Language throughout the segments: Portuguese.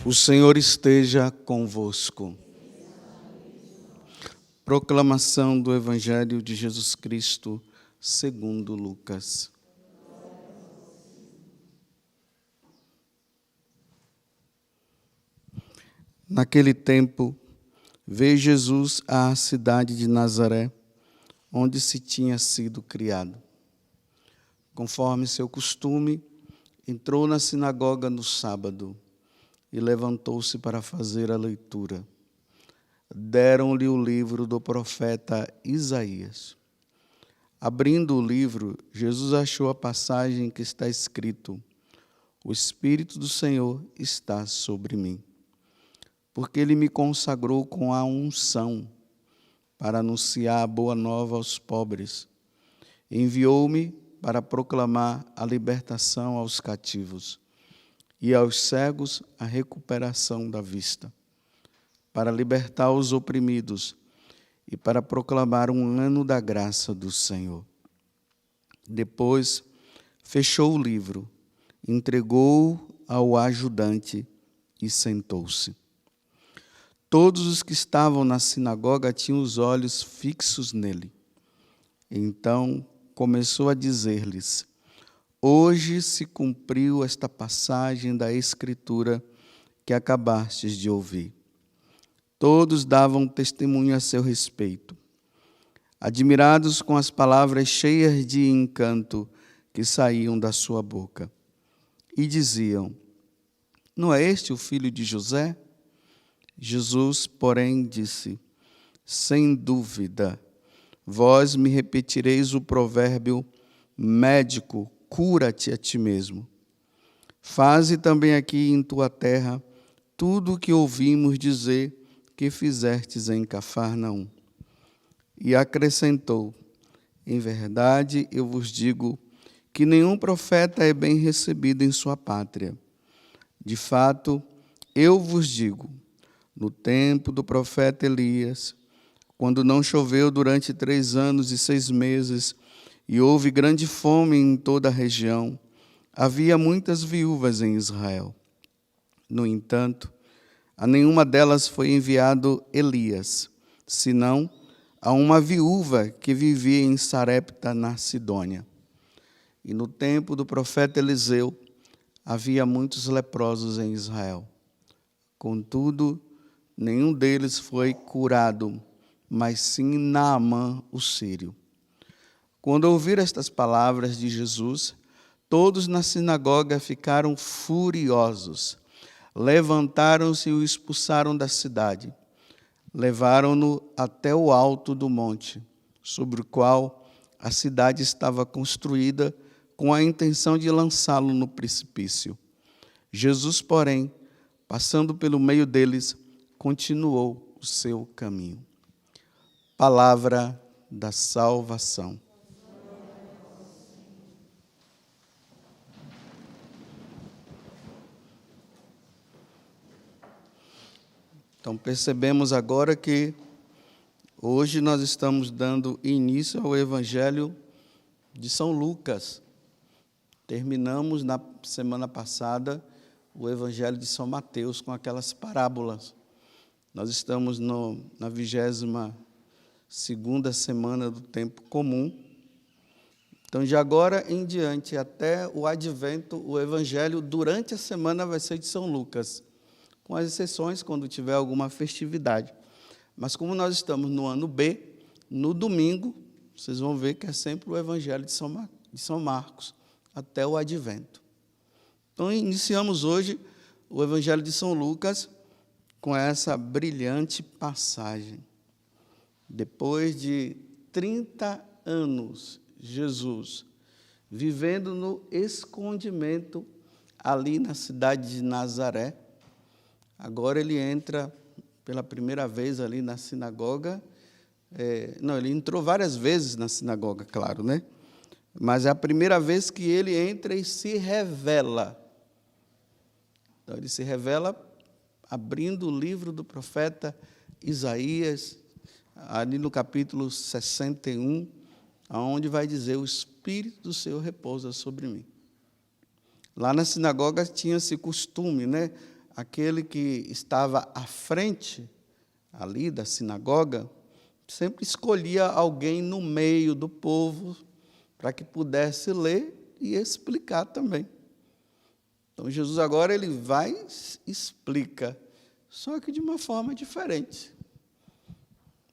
O Senhor esteja convosco. Proclamação do Evangelho de Jesus Cristo, segundo Lucas. Naquele tempo, veio Jesus à cidade de Nazaré, onde se tinha sido criado. Conforme seu costume, entrou na sinagoga no sábado e levantou-se para fazer a leitura. Deram-lhe o livro do profeta Isaías. Abrindo o livro, Jesus achou a passagem que está escrito: O Espírito do Senhor está sobre mim, porque Ele me consagrou com a unção para anunciar a boa nova aos pobres. Enviou-me para proclamar a libertação aos cativos e aos cegos a recuperação da vista, para libertar os oprimidos e para proclamar um ano da graça do Senhor. Depois, fechou o livro, entregou-o ao ajudante e sentou-se. Todos os que estavam na sinagoga tinham os olhos fixos nele. Então começou a dizer-lhes: Hoje se cumpriu esta passagem da Escritura que acabastes de ouvir. Todos davam testemunho a seu respeito, admirados com as palavras cheias de encanto que saíam da sua boca. E diziam: Não é este o filho de José? Jesus, porém, disse: Sem dúvida, vós me repetireis o provérbio: Médico, cura-te a ti mesmo. Faze também aqui em tua terra tudo o que ouvimos dizer que fizestes em Cafarnaum. E acrescentou: Em verdade, eu vos digo que nenhum profeta é bem recebido em sua pátria. De fato, eu vos digo, no tempo do profeta Elias, quando não choveu durante 3 anos e 6 meses, e houve grande fome em toda a região, havia muitas viúvas em Israel. No entanto, a nenhuma delas foi enviado Elias, senão a uma viúva que vivia em Sarepta, na Sidônia. E no tempo do profeta Eliseu, havia muitos leprosos em Israel. Contudo, nenhum deles foi curado, mas sim Naamã, o sírio. Quando ouviram estas palavras de Jesus, todos na sinagoga ficaram furiosos. Levantaram-se e o expulsaram da cidade. Levaram-no até o alto do monte, sobre o qual a cidade estava construída, com a intenção de lançá-lo no precipício. Jesus, porém, passando pelo meio deles, continuou o seu caminho. Palavra da salvação. Então, percebemos agora que hoje nós estamos dando início ao Evangelho de São Lucas. Terminamos na semana passada o Evangelho de São Mateus com aquelas parábolas. Nós estamos na 22ª semana do tempo comum. Então, de agora em diante, até o Advento, o Evangelho durante a semana vai ser de São Lucas, com as exceções quando tiver alguma festividade. Mas como nós estamos no ano B, no domingo, vocês vão ver que é sempre o Evangelho de São Marcos, até o Advento. Então, iniciamos hoje o Evangelho de São Lucas com essa brilhante passagem. Depois de 30 anos, Jesus vivendo no escondimento ali na cidade de Nazaré, agora ele entra pela primeira vez ali na sinagoga. Ele entrou várias vezes na sinagoga, claro, né? Mas é a primeira vez que ele entra e se revela. Então, ele se revela abrindo o livro do profeta Isaías, ali no capítulo 61, onde vai dizer: o Espírito do Senhor repousa sobre mim. Lá na sinagoga tinha esse costume, né? aquele que estava à frente ali da sinagoga, sempre escolhia alguém no meio do povo para que pudesse ler e explicar também. Então, Jesus agora ele vai e explica, só que de uma forma diferente.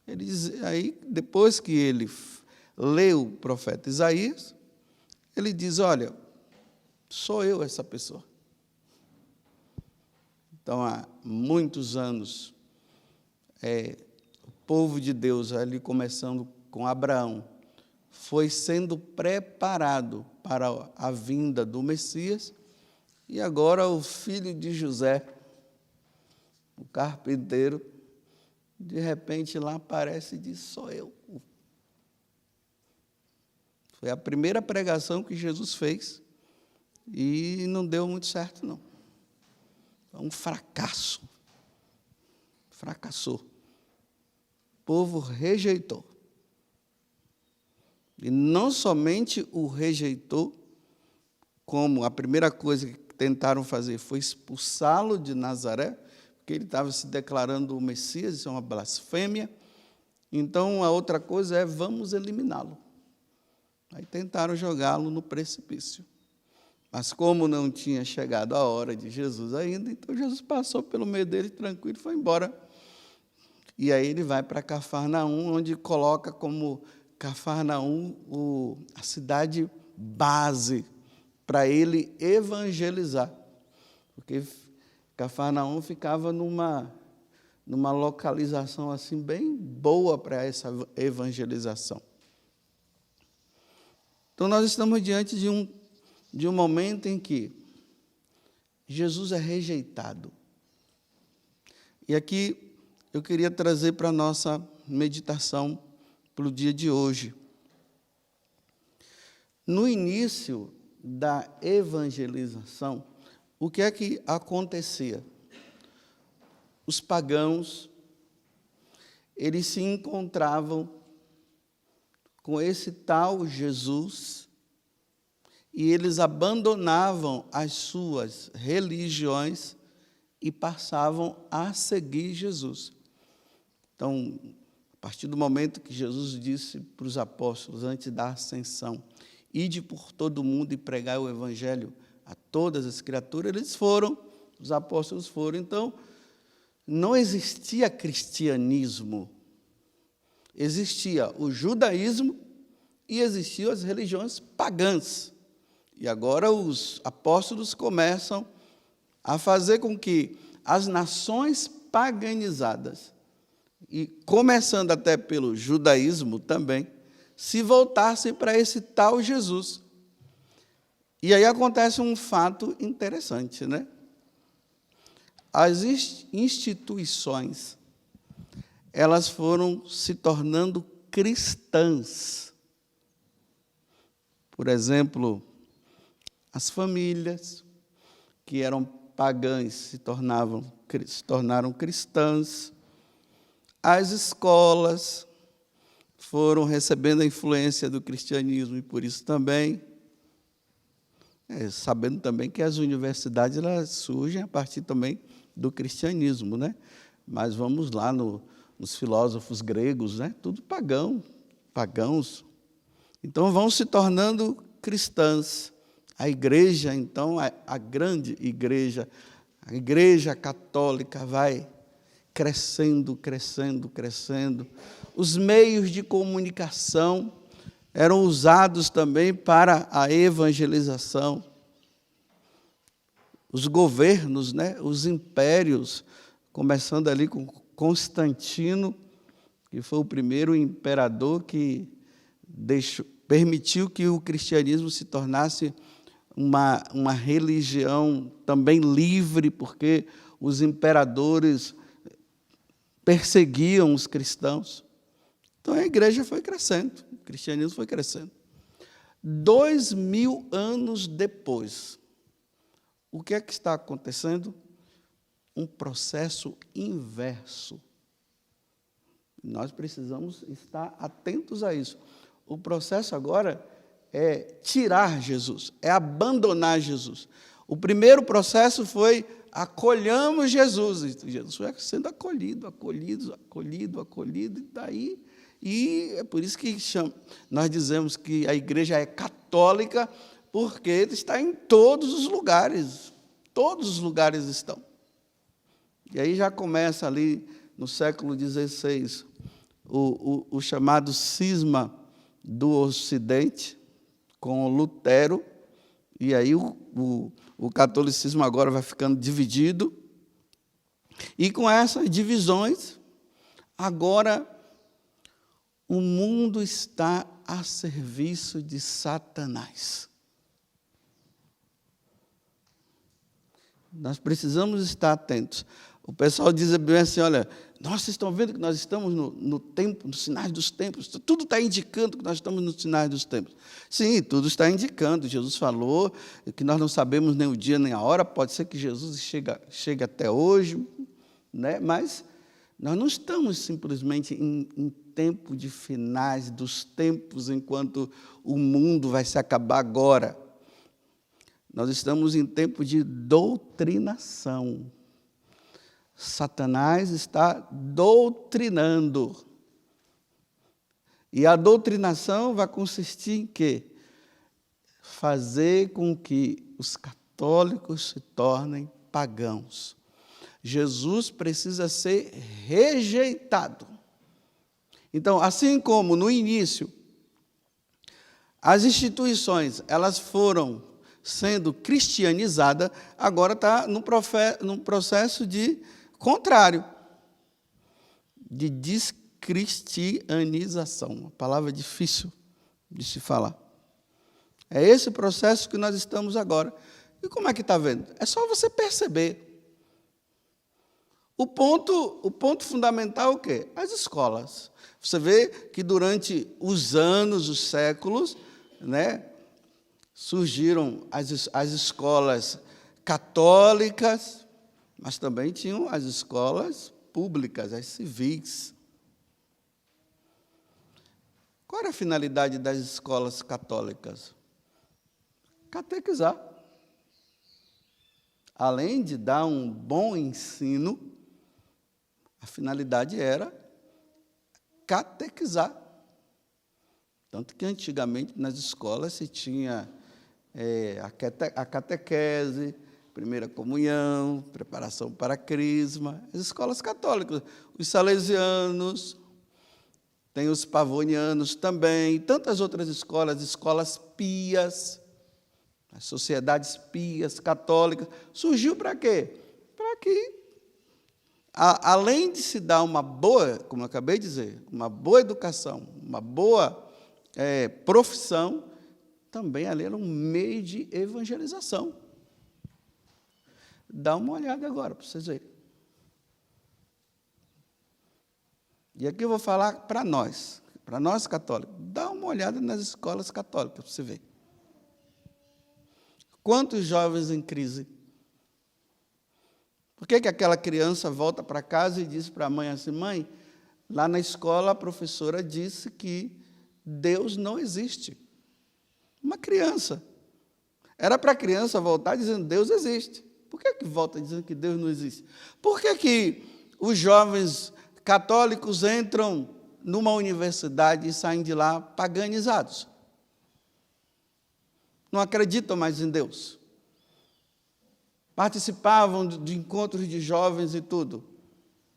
Ele diz, aí, depois que ele lê o profeta Isaías, ele diz, olha, sou eu essa pessoa. Então, há muitos anos, o povo de Deus, ali começando com Abraão, foi sendo preparado para a vinda do Messias, e agora o filho de José, o carpinteiro, de repente lá aparece e diz, sou eu. Foi a primeira pregação que Jesus fez e não deu muito certo, não. Foi um fracasso. Fracassou. O povo rejeitou. E não somente o rejeitou, como a primeira coisa que tentaram fazer foi expulsá-lo de Nazaré, porque ele estava se declarando o Messias, isso é uma blasfêmia. Então, a outra coisa é, vamos eliminá-lo. Aí tentaram jogá-lo no precipício. Mas como não tinha chegado a hora de Jesus ainda, então Jesus passou pelo meio dele tranquilo e foi embora. E aí ele vai para Cafarnaum, onde coloca como Cafarnaum a cidade base para ele evangelizar. Porque Cafarnaum ficava numa localização assim bem boa para essa evangelização. Então, nós estamos diante de um momento em que Jesus é rejeitado. E aqui eu queria trazer para a nossa meditação para o dia de hoje. No início da evangelização, o que é que acontecia? Os pagãos, eles se encontravam com esse tal Jesus e eles abandonavam as suas religiões e passavam a seguir Jesus. Então, a partir do momento que Jesus disse para os apóstolos, antes da ascensão, ide por todo o mundo e pregai o evangelho a todas as criaturas, eles foram, os apóstolos foram. Então, não existia cristianismo, existia o judaísmo e existiam as religiões pagãs. E agora os apóstolos começam a fazer com que as nações paganizadas, e começando até pelo judaísmo também, se voltassem para esse tal Jesus. E aí acontece um fato interessante, né? As instituições, elas foram se tornando cristãs. Por exemplo, as famílias que eram pagãs se tornaram cristãs. As escolas foram recebendo a influência do cristianismo e por isso também, sabendo também que as universidades elas surgem a partir também do cristianismo, né? Mas vamos lá nos filósofos gregos, né? Tudo pagãos. Então vão se tornando cristãs. A igreja, então, a grande igreja, a igreja católica vai crescendo. Os meios de comunicação eram usados também para a evangelização. Os governos, né, os impérios, começando ali com Constantino, que foi o primeiro imperador que permitiu que o cristianismo se tornasse uma religião também livre, porque os imperadores perseguiam os cristãos. Então, a igreja foi crescendo, o cristianismo foi crescendo. 2000 anos depois, o que é que está acontecendo? Um processo inverso. Nós precisamos estar atentos a isso. O processo agora é tirar Jesus, é abandonar Jesus. O primeiro processo foi acolhamos Jesus. E Jesus vai sendo acolhido, e daí. E é por isso que nós dizemos que a igreja é católica, porque ele está em todos os lugares estão. E aí já começa ali no século XVI o chamado cisma do Ocidente, com Lutero, e aí o catolicismo agora vai ficando dividido, e com essas divisões, agora o mundo está a serviço de Satanás. Nós precisamos estar atentos. O pessoal diz bem assim, olha, vocês estão vendo que nós estamos no tempo, nos sinais dos tempos, tudo está indicando que nós estamos nos sinais dos tempos. Sim, tudo está indicando. Jesus falou que nós não sabemos nem o dia nem a hora, pode ser que Jesus chegue até hoje, né? Mas nós não estamos simplesmente em tempo de finais dos tempos, enquanto o mundo vai se acabar agora. Nós estamos em tempo de doutrinação. Satanás está doutrinando. E a doutrinação vai consistir em quê? Fazer com que os católicos se tornem pagãos. Jesus precisa ser rejeitado. Então, assim como no início, as instituições elas foram sendo cristianizadas, agora está num processo de contrário, de descristianização. Uma palavra difícil de se falar. É esse processo que nós estamos agora. E como é que está vendo? É só você perceber. O ponto fundamental é o quê? As escolas. Você vê que durante os anos, os séculos, né, surgiram as escolas católicas, mas também tinham as escolas públicas, as civis. Qual era a finalidade das escolas católicas? Catequizar. Além de dar um bom ensino, a finalidade era catequizar. Tanto que antigamente nas escolas se tinha a catequese, primeira comunhão, preparação para a crisma, as escolas católicas, os salesianos, tem os pavonianos também, tantas outras escolas pias, as sociedades pias, católicas. Surgiu para quê? Para que, além de se dar uma boa, como eu acabei de dizer, uma boa educação, uma boa profissão, também ali era um meio de evangelização. Dá uma olhada agora, para vocês verem. E aqui eu vou falar para nós católicos. Dá uma olhada nas escolas católicas, para você ver. Quantos jovens em crise? Por que aquela criança volta para casa e diz para a mãe assim, mãe, lá na escola a professora disse que Deus não existe. Uma criança. Era para a criança voltar dizendo Deus existe. Por que volta dizendo que Deus não existe? Por que os jovens católicos entram numa universidade e saem de lá paganizados? Não acreditam mais em Deus. Participavam de encontros de jovens e tudo.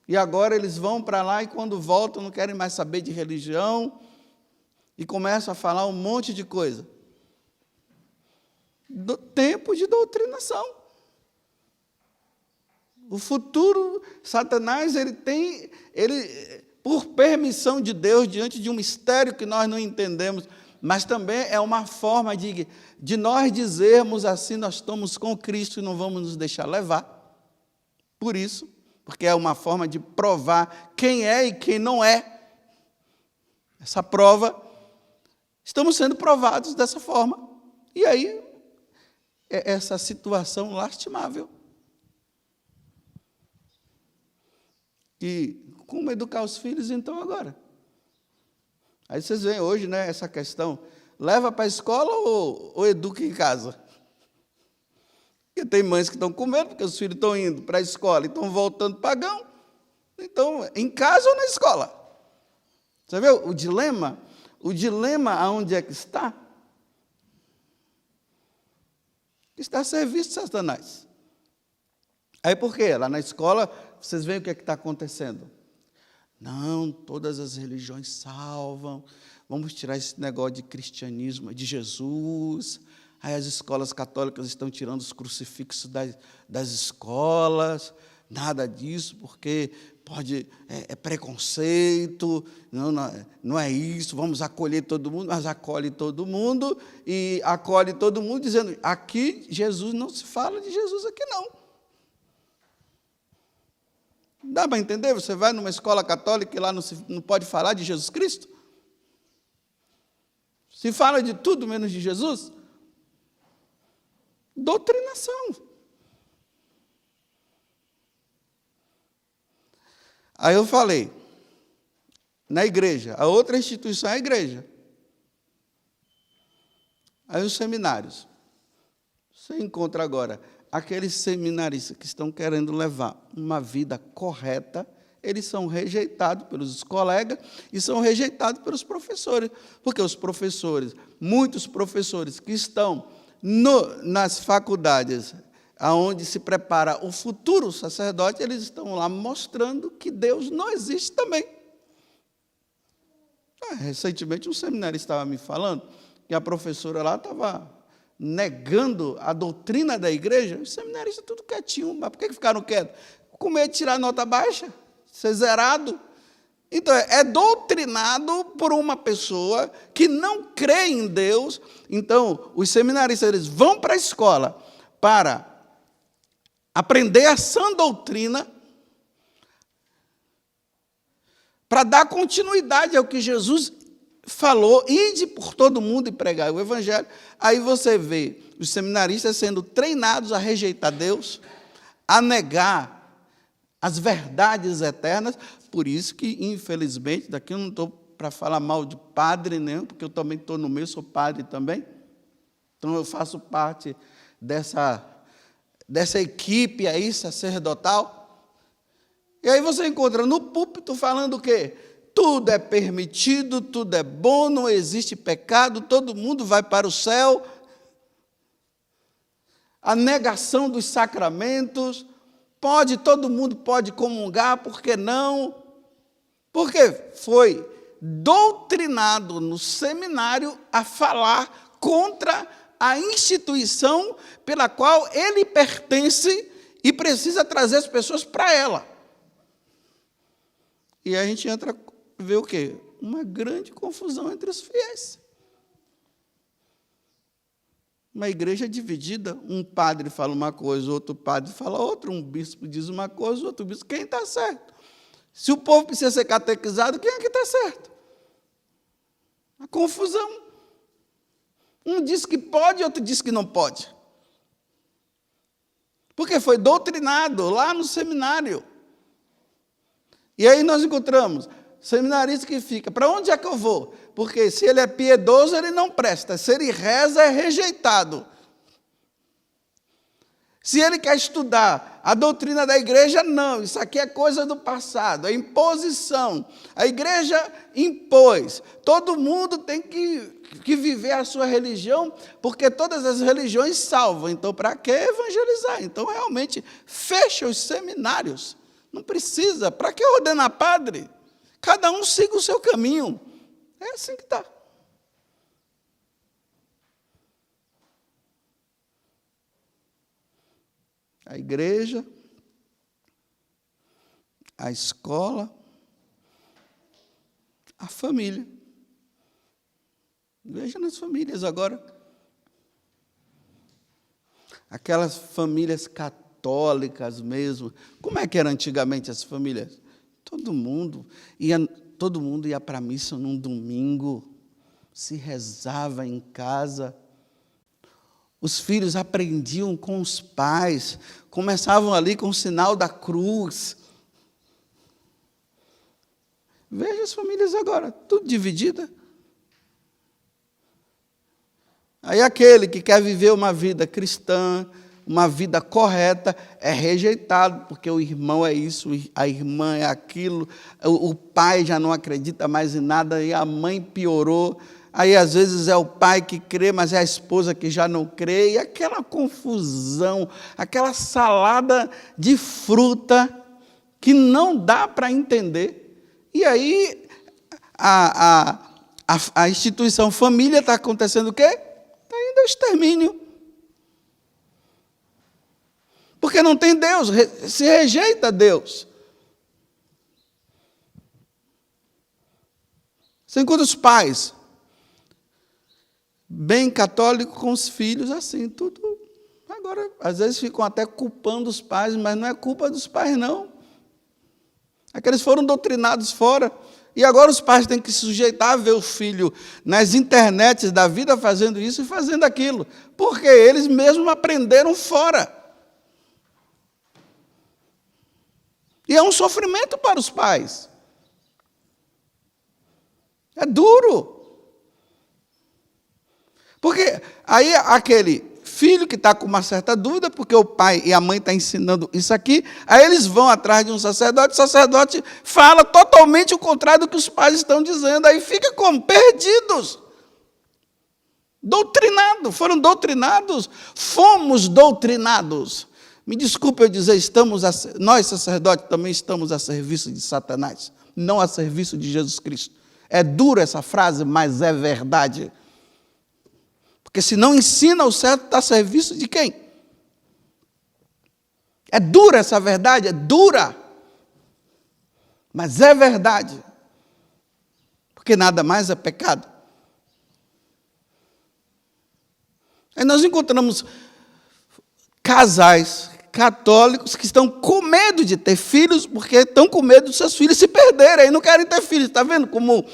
E agora eles vão para lá e quando voltam não querem mais saber de religião e começam a falar um monte de coisa. Tempo de doutrinação. O futuro, Satanás, ele por permissão de Deus, diante de um mistério que nós não entendemos, mas também é uma forma de nós dizermos assim, nós estamos com Cristo e não vamos nos deixar levar. Por isso, porque é uma forma de provar quem é e quem não é. Essa prova, estamos sendo provados dessa forma. E aí, é essa situação lastimável. E como educar os filhos, então, agora? Aí vocês veem hoje, né, essa questão, leva para a escola ou educa em casa? Porque tem mães que estão com medo, porque os filhos estão indo para a escola e estão voltando pagão. Então, em casa ou na escola? Você viu o dilema? O dilema aonde é que está? Está a serviço de Satanás. Aí por quê? Lá na escola, vocês veem o que é que está acontecendo. Não, todas as religiões salvam. Vamos tirar esse negócio de cristianismo, de Jesus. Aí as escolas católicas estão tirando os crucifixos das escolas. Nada disso, porque é preconceito, não é isso, vamos acolher todo mundo, mas acolhe todo mundo, e acolhe todo mundo dizendo, aqui Jesus, não se fala de Jesus aqui não. Dá para entender? Você vai numa escola católica e lá não pode falar de Jesus Cristo? Se fala de tudo menos de Jesus? Doutrinação. Aí eu falei, na igreja, a outra instituição é a igreja. Aí os seminários. Você encontra agora aqueles seminaristas que estão querendo levar uma vida correta, eles são rejeitados pelos colegas e são rejeitados pelos professores. Porque os professores, muitos professores que estão nas faculdades aonde se prepara o futuro sacerdote, eles estão lá mostrando que Deus não existe também. Recentemente, um seminarista estava me falando que a professora lá estava negando a doutrina da igreja. Os seminaristas tudo quietinho, mas por que ficaram quietos? Com medo de tirar nota baixa, ser zerado. Então, é doutrinado por uma pessoa que não crê em Deus. Então, os seminaristas eles vão para a escola para aprender a sã doutrina, para dar continuidade ao que Jesus falou, ide por todo mundo e pregar o evangelho. Aí você vê os seminaristas sendo treinados a rejeitar Deus, a negar as verdades eternas. Por isso que, infelizmente, daqui eu não estou para falar mal de padre nenhum, porque eu também estou no meio, sou padre também. Então eu faço parte dessa equipe aí sacerdotal. E aí você encontra no púlpito falando o quê? Tudo é permitido, tudo é bom, não existe pecado, todo mundo vai para o céu. A negação dos sacramentos, todo mundo pode comungar, por que não? Porque foi doutrinado no seminário a falar contra a instituição pela qual ele pertence e precisa trazer as pessoas para ela. E a gente entra a ver o quê? Uma grande confusão entre os fiéis. Uma igreja dividida, um padre fala uma coisa, outro padre fala outra, um bispo diz uma coisa, outro bispo. Quem está certo? Se o povo precisa ser catequizado, quem é que está certo? A confusão. Um diz que pode, outro diz que não pode. Porque foi doutrinado lá no seminário. E aí nós encontramos seminarista que fica, para onde é que eu vou? Porque se ele é piedoso, ele não presta. Se ele reza, é rejeitado. Se ele quer estudar a doutrina da igreja, não, isso aqui é coisa do passado, é imposição. A igreja impôs. Todo mundo tem que viver a sua religião, porque todas as religiões salvam. Então, para que evangelizar? Então, realmente, fecha os seminários. Não precisa. Para que ordenar padre? Cada um siga o seu caminho. É assim que está. A igreja, a escola, a família. Veja nas famílias agora. Aquelas famílias católicas mesmo. Como é que eram antigamente as famílias? Todo mundo ia para a missa num domingo, se rezava em casa. Os filhos aprendiam com os pais, começavam ali com o sinal da cruz. Veja as famílias agora, tudo dividida. Aí aquele que quer viver uma vida cristã, uma vida correta, é rejeitado, porque o irmão é isso, a irmã é aquilo, o pai já não acredita mais em nada, e a mãe piorou. Aí, às vezes, é o pai que crê, mas é a esposa que já não crê, e aquela confusão, aquela salada de fruta que não dá para entender. E aí, a instituição família está acontecendo o quê? Está indo ao extermínio. Porque não tem Deus, se rejeita Deus. Você encontra os pais bem católicos com os filhos, assim, tudo. Agora, às vezes ficam até culpando os pais, mas não é culpa dos pais, não. É que eles foram doutrinados fora. E agora os pais têm que se sujeitar a ver o filho nas internets da vida fazendo isso e fazendo aquilo. Porque eles mesmos aprenderam fora. E é um sofrimento para os pais. É duro. Porque aí aquele filho que está com uma certa dúvida, porque o pai e a mãe estão ensinando isso aqui, aí eles vão atrás de um sacerdote, o sacerdote fala totalmente o contrário do que os pais estão dizendo, aí fica como? Perdidos. Doutrinados, foram doutrinados, fomos doutrinados. Me desculpe eu dizer, nós sacerdotes também estamos a serviço de Satanás, não a serviço de Jesus Cristo. É dura essa frase, mas é verdade. Porque se não ensina o certo, está a serviço de quem? É dura essa verdade, é dura. Mas é verdade. Porque nada mais é pecado. Aí nós encontramos casais católicos que estão com medo de ter filhos, porque estão com medo dos seus filhos se perderem, aí não querem ter filhos. Está vendo como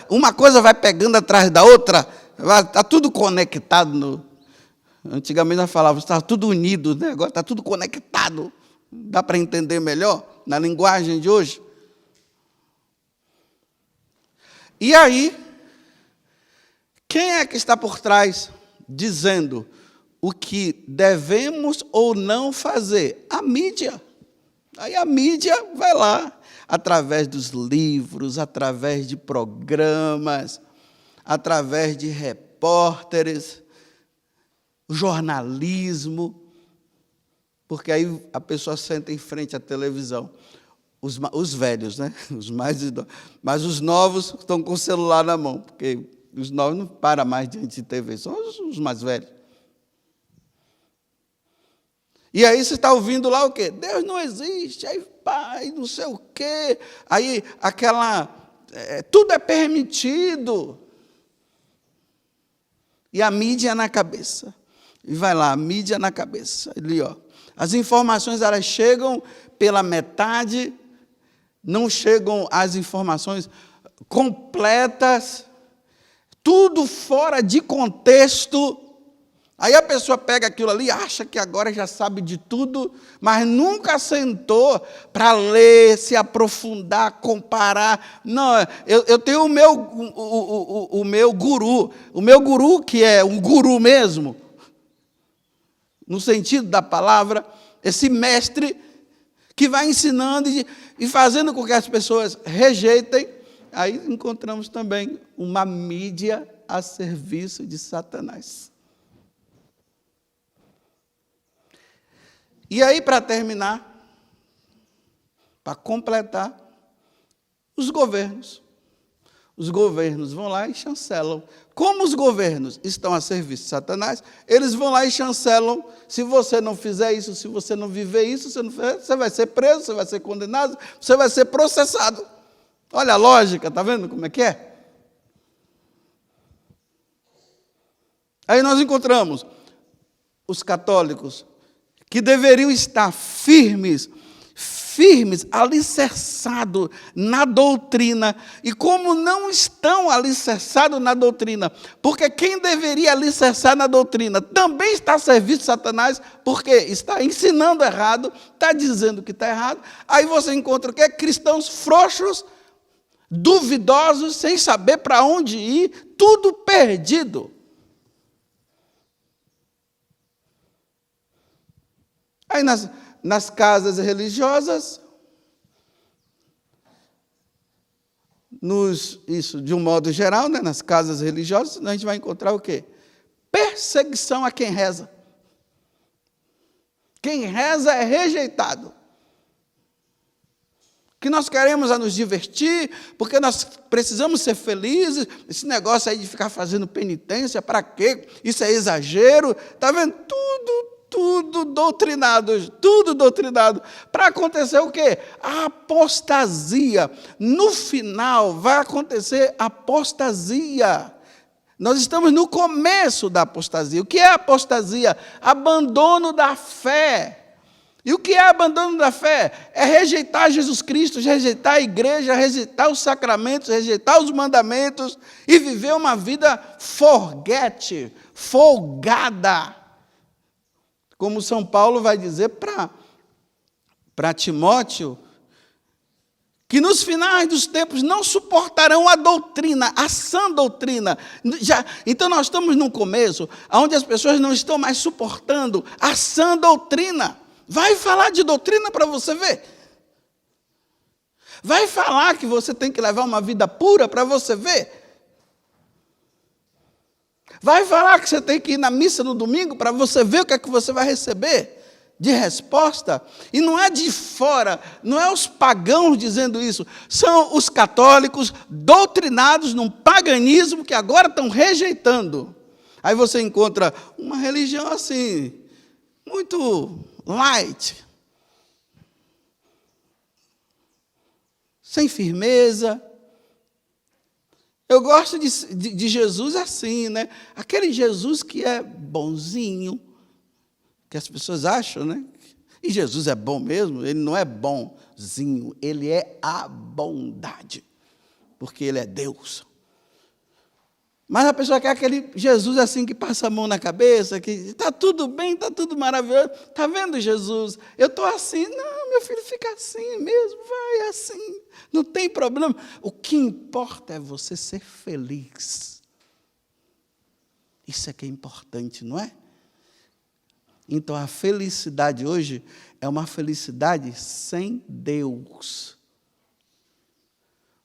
uma coisa vai pegando atrás da outra? Está tudo conectado. Antigamente nós falávamos, estava tudo unido, né? Agora está tudo conectado. Dá para entender melhor na linguagem de hoje? E aí, quem é que está por trás dizendo o que devemos ou não fazer? A mídia. Aí a mídia vai lá, através dos livros, através de programas, através de repórteres, jornalismo, porque aí a pessoa senta em frente à televisão. Os velhos, né? Os mais idosos. Mas os novos estão com o celular na mão, porque os novos não param mais diante de TV, são os mais velhos. E aí você está ouvindo lá o quê? Deus não existe, aí pai, não sei o quê. Aí tudo é permitido. E a mídia na cabeça. E vai lá, a mídia na cabeça. Ali, ó. As informações, elas chegam pela metade, não chegam as informações completas, tudo fora de contexto. Aí a pessoa pega aquilo ali, acha que agora já sabe de tudo, mas nunca sentou para ler, se aprofundar, comparar. Não, eu tenho o meu guru, que é um guru mesmo, no sentido da palavra, esse mestre que vai ensinando e fazendo com que as pessoas rejeitem. Aí encontramos também uma mídia a serviço de Satanás. E aí, para terminar, para completar, os governos. Os governos vão lá e chancelam. Como os governos estão a serviço de Satanás, eles vão lá e chancelam. Se você não fizer isso, se você não viver isso, você vai ser preso, você vai ser condenado, você vai ser processado. Olha a lógica, está vendo como é que é? Aí nós encontramos os católicos, que deveriam estar firmes, alicerçados na doutrina. E como não estão alicerçados na doutrina, porque quem deveria alicerçar na doutrina também está a serviço de Satanás, porque está ensinando errado, está dizendo que está errado. Aí você encontra o quê? Cristãos frouxos, duvidosos, sem saber para onde ir, tudo perdido. Aí nas casas religiosas, isso de um modo geral, né, nas casas religiosas, a gente vai encontrar o quê? Perseguição a quem reza. Quem reza é rejeitado. Que nós queremos nos divertir, porque nós precisamos ser felizes. Esse negócio aí de ficar fazendo penitência, para quê? Isso é exagero. Está vendo? Tudo doutrinado. Para acontecer o quê? A apostasia. No final vai acontecer apostasia. Nós estamos no começo da apostasia. O que é apostasia? Abandono da fé. E o que é abandono da fé? É rejeitar Jesus Cristo, rejeitar a igreja, rejeitar os sacramentos, rejeitar os mandamentos e viver uma vida folgada. Como São Paulo vai dizer para Timóteo, que nos finais dos tempos não suportarão a doutrina, a sã doutrina. Então nós estamos num começo onde as pessoas não estão mais suportando a sã doutrina. Vai falar de doutrina para você ver. Vai falar que você tem que levar uma vida pura para você ver. Vai falar que você tem que ir na missa no domingo para você ver o que é que você vai receber de resposta. E não é de fora, não é os pagãos dizendo isso. São os católicos doutrinados num paganismo que agora estão rejeitando. Aí você encontra uma religião assim, muito light, sem firmeza. Eu gosto de Jesus assim, né? Aquele Jesus que é bonzinho, que as pessoas acham, né? E Jesus é bom mesmo, ele não é bonzinho, ele é a bondade, porque ele é Deus. Mas a pessoa quer aquele Jesus assim que passa a mão na cabeça, que está tudo bem, está tudo maravilhoso. Está vendo, Jesus? Eu estou assim. Não, meu filho, fica assim mesmo, vai assim. Não tem problema. O que importa é você ser feliz. Isso é que é importante, não é? Então, a felicidade hoje é uma felicidade sem Deus.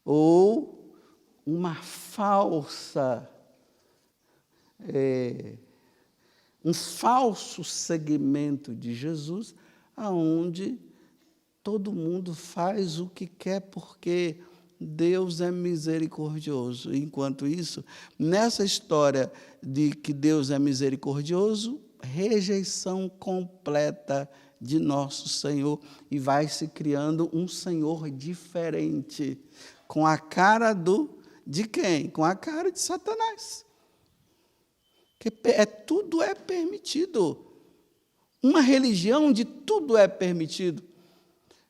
Ou uma falsa... um falso segmento de Jesus, aonde todo mundo faz o que quer porque Deus é misericordioso. Enquanto isso, nessa história de que Deus é misericordioso, rejeição completa de nosso Senhor, e vai se criando um Senhor diferente, com a cara de quem? Com a cara de Satanás. Que tudo é permitido. Uma religião onde tudo é permitido.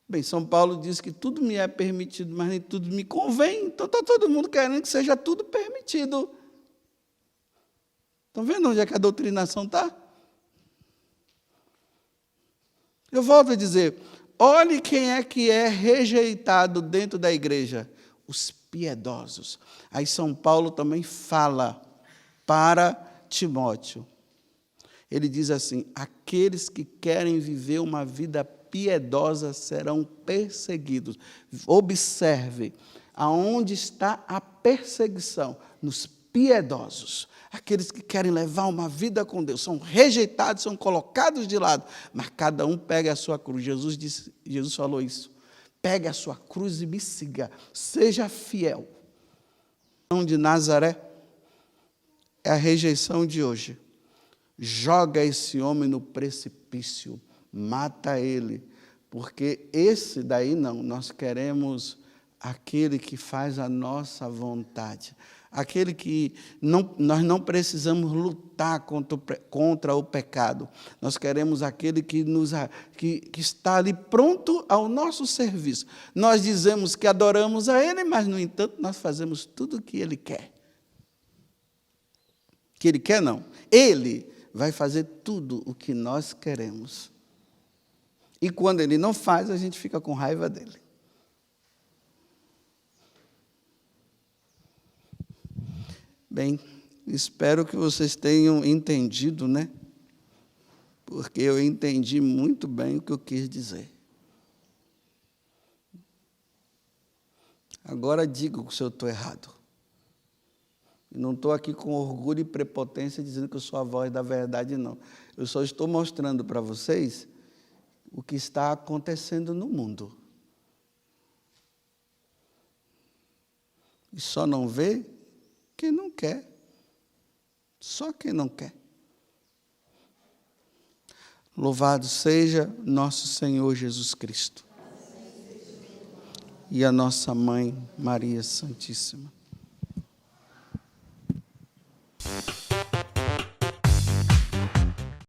Bem, São Paulo diz que tudo me é permitido, mas nem tudo me convém. Então está todo mundo querendo que seja tudo permitido. Estão vendo onde é que a doutrinação está? Eu volto a dizer, olhe quem é que é rejeitado dentro da igreja. Os piedosos. Aí São Paulo também fala para Timóteo. Ele diz assim: aqueles que querem viver uma vida piedosa serão perseguidos. Observe, aonde está a perseguição? Nos piedosos. Aqueles que querem levar uma vida com Deus são rejeitados, são colocados de lado, mas cada um pega a sua cruz. Jesus falou isso. Pegue a sua cruz e me siga. Seja fiel. De Nazaré é a rejeição de hoje. Joga esse homem no precipício, mata ele, porque esse daí não, nós queremos aquele que faz a nossa vontade, aquele que nós não precisamos lutar contra o pecado, nós queremos aquele que está ali pronto ao nosso serviço. Nós dizemos que adoramos a ele, mas, no entanto, nós fazemos tudo o que ele quer. Que ele quer, não. Ele vai fazer tudo o que nós queremos. E quando ele não faz, a gente fica com raiva dele. Bem, espero que vocês tenham entendido, né? porque eu entendi muito bem o que eu quis dizer. Agora digo se eu estou errado. Não estou aqui com orgulho e prepotência dizendo que eu sou a voz da verdade, não. Eu só estou mostrando para vocês o que está acontecendo no mundo. E só não vê quem não quer. Só quem não quer. Louvado seja nosso Senhor Jesus Cristo. E a nossa Mãe, Maria Santíssima.